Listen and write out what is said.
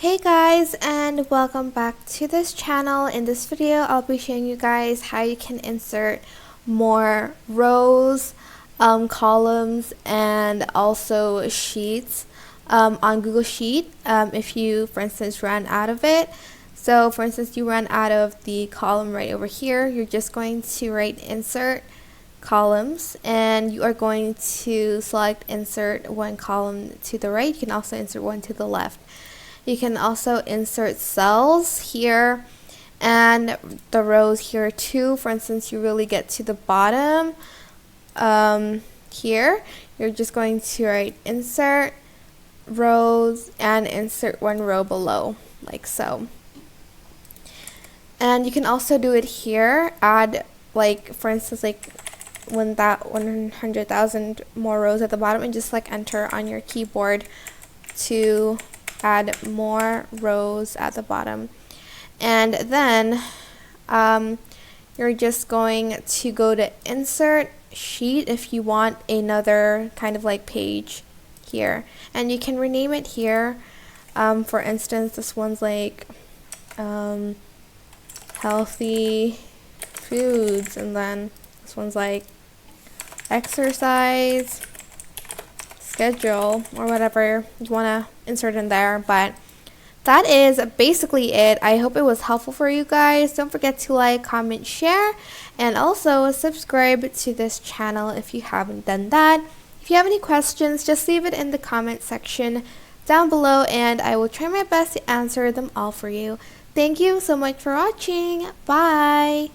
Hey guys, and welcome back to this channel. In this video I'll be showing you guys how you can insert more rows, columns, and also sheets on Google Sheet if you, for instance, run out of it. So for instance, you run out of the column right over here, you're just going to write insert columns, and you are going to select insert one column to the right. You can also insert one to the left. You can also insert cells here and the rows here too. For instance, you really get to the bottom here, you're just going to write insert rows and insert one row below, like so. And you can also do it here, add, like, for instance, like 100,000 more rows at the bottom, and just like enter on your keyboard to add more rows at the bottom. And then you're just going to go to insert sheet if you want another kind of like page here, and you can rename it here. For instance, this one's like healthy foods, and then this one's like exercise schedule, or whatever you want to insert in there. But that is basically it. I hope it was helpful for you guys. Don't forget to like, comment, share, and also subscribe to this channel if you haven't done that. If you have any questions, just leave it in the comment section down below, and I will try my best to answer them all for you. Thank you so much for watching. Bye!